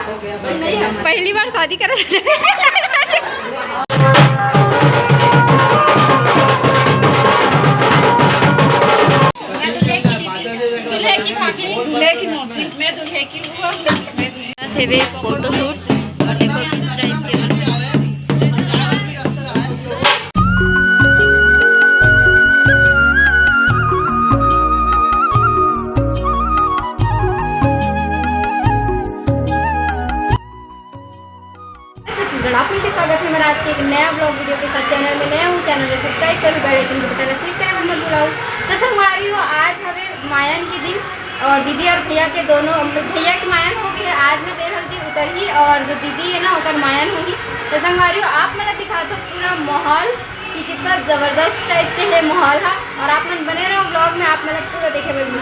पहली बार शादी कर photo shoot और देखो किस टाइप के आपके स्वागत है मेरा आज के एक नया ब्लॉग वीडियो के साथ। चैनल में नया हूँ, चैनल को सब्सक्राइब करो, बेल आइकन को बटन क्लिक करना मत भूलाओ। तो संगवारी हो, आज हमें मायन के दिन और दीदी और भैया के दोनों भैया की मायन होगी है आज ना देर हल्दी उतर ही और जो दीदी है ना उतर मायन होगी। तो संगवारी हो, आप मेरा दिखा दो पूरा माहौल कि कितना ज़बरदस्त टाइप के है माहौल है और आप मन बने रहो ब्लॉग में, आप मेरा पूरा देखे बल्कि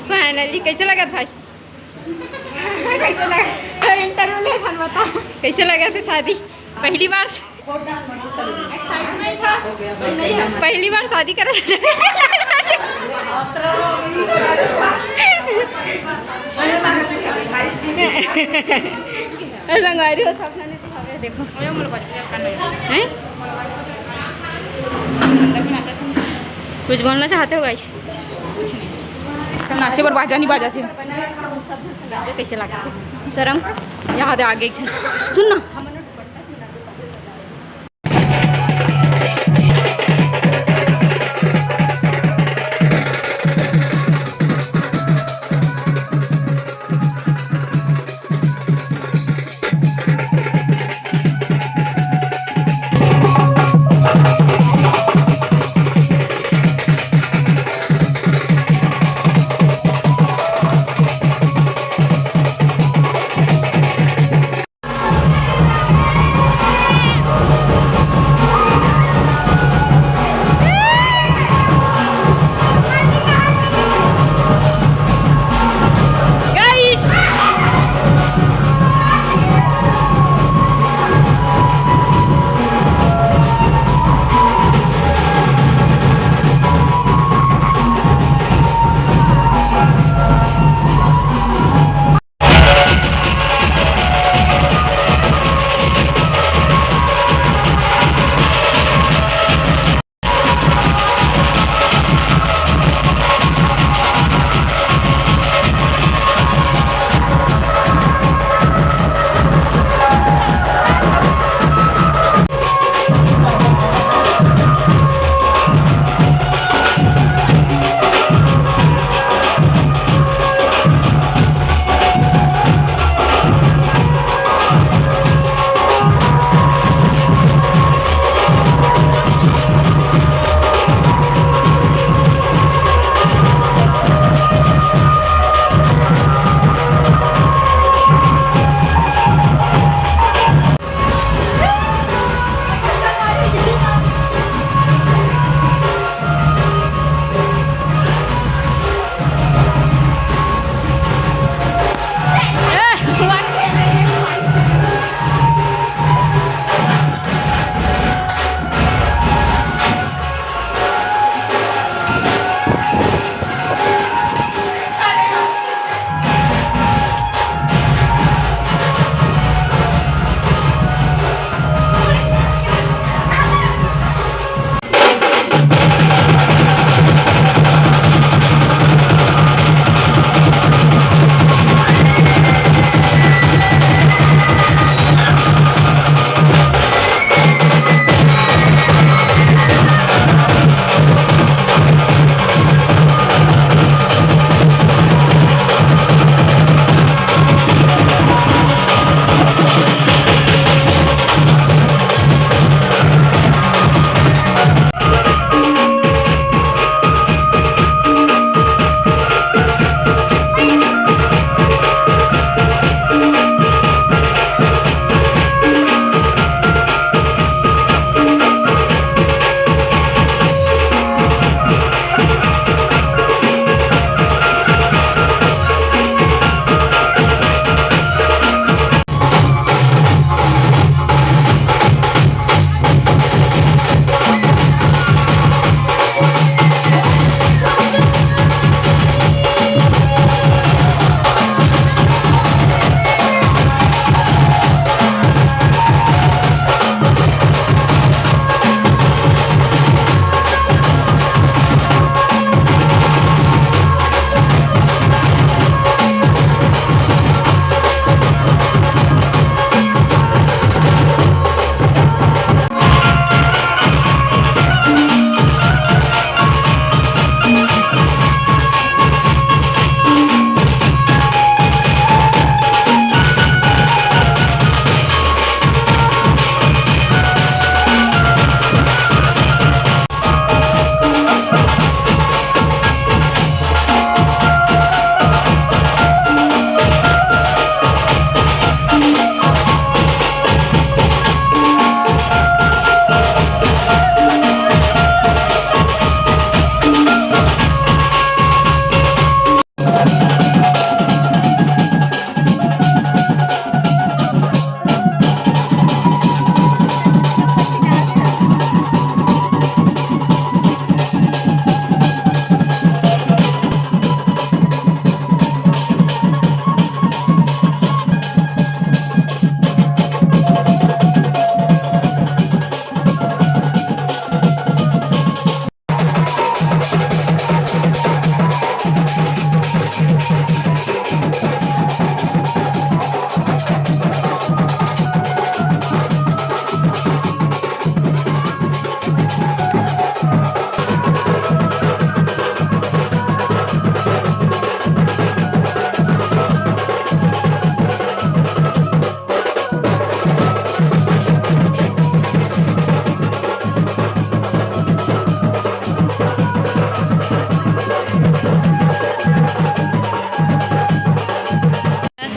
फाइनली कैसे लगा भाई? कैसे लगा तो इंटरव्यू ले था, बता कैसे लगा थे शादी? पहली बार एक्साइटमेंट था, पहली बार शादी कर संगवारी हो सब देखो हैं कुछ बोलना चाहते हो गाइस? सब नाचे पर बाजा नहीं बाजा थे। कैसे लगा शर्म यहाँ आगे सुन ना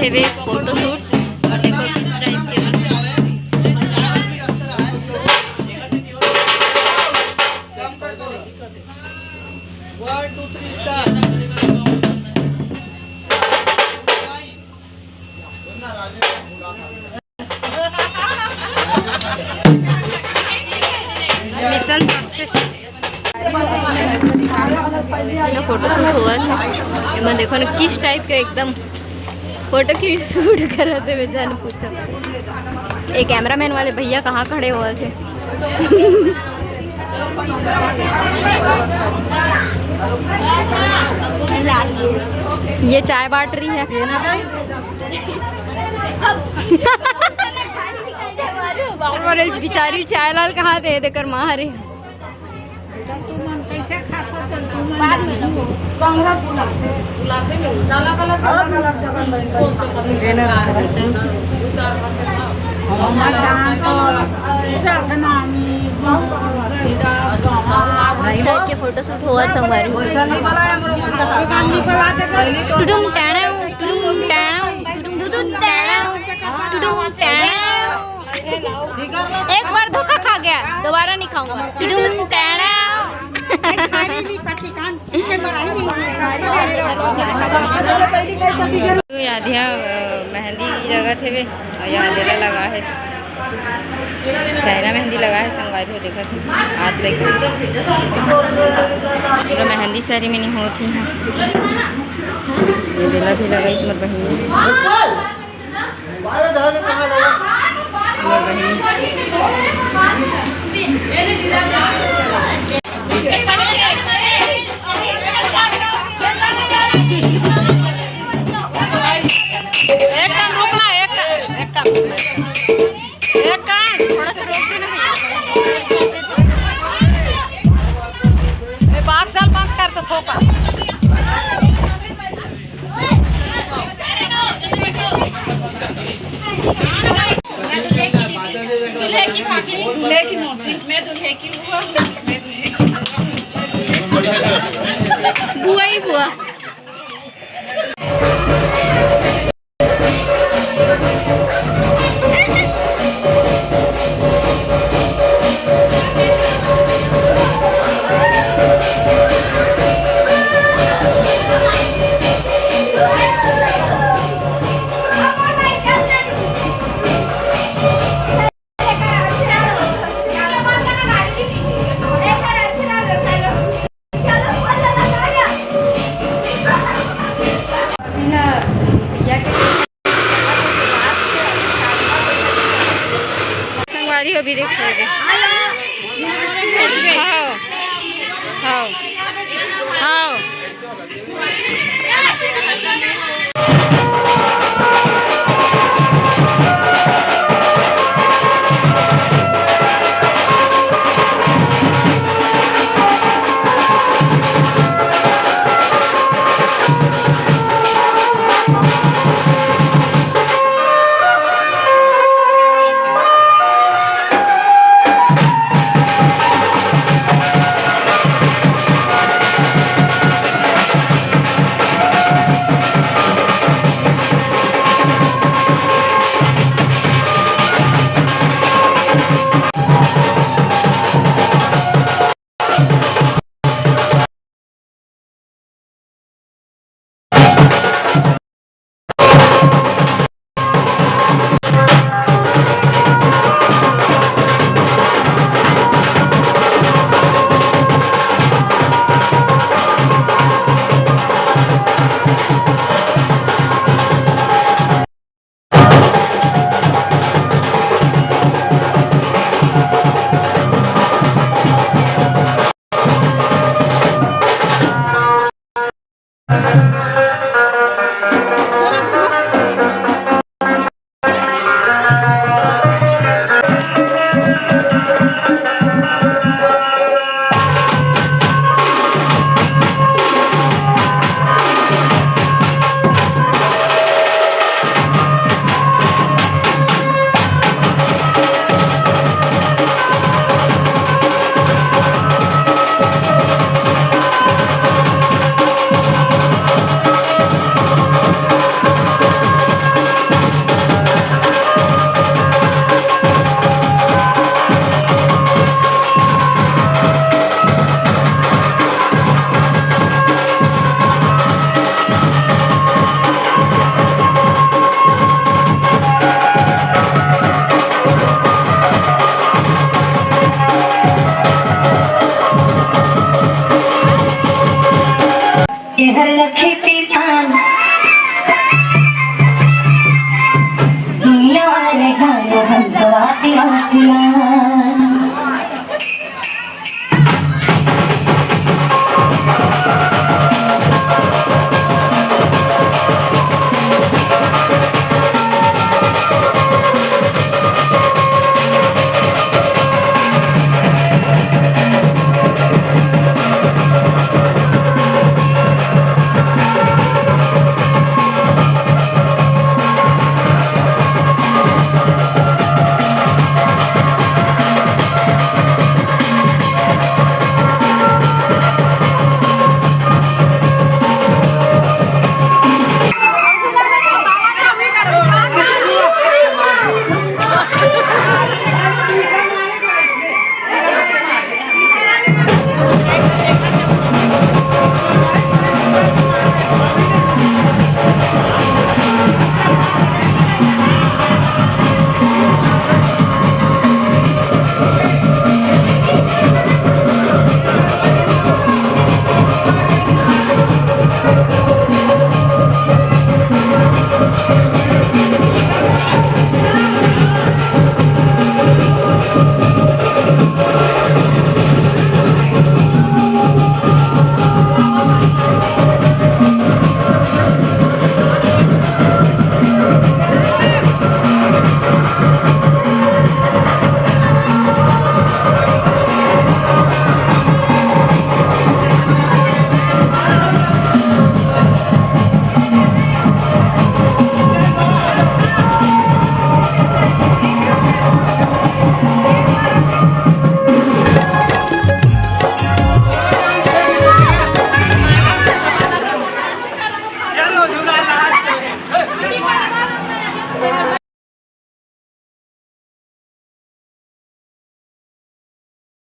थे वे फोटो शूट और देखो किस टाइप के मिशन सक्सेस फोटो शूट हुआ था एम देखो ना किस टाइप का एकदम फोटो की शूट कर रहे थे बेचारे पूछो ये कैमरामैन वाले भैया कहाँ खड़े हुए थे ये चाय बांट रही है बेचारी चाय लाल कहाँ थे देकर मारे के फोटो शूट हुआ संगवारी एक बार धोखा खा गया दोबारा नहीं खाऊंगा आधिया मेहंदी लगा थे वे और यहाँ अंधेरा लगा है चेहरा मेहंदी लगा है संगवारी हो देखा थे हाथ लेके पूरा मेहंदी सारी में नहीं होती है ये दिला भी लगा इसमें बहनी थोड़ा सा रोक देना भैया 5 साल बंद कर तो थोपा दूल्हे की मौसी में दूल्हे की बुआ ही बुआ अभी देख रहे हाँ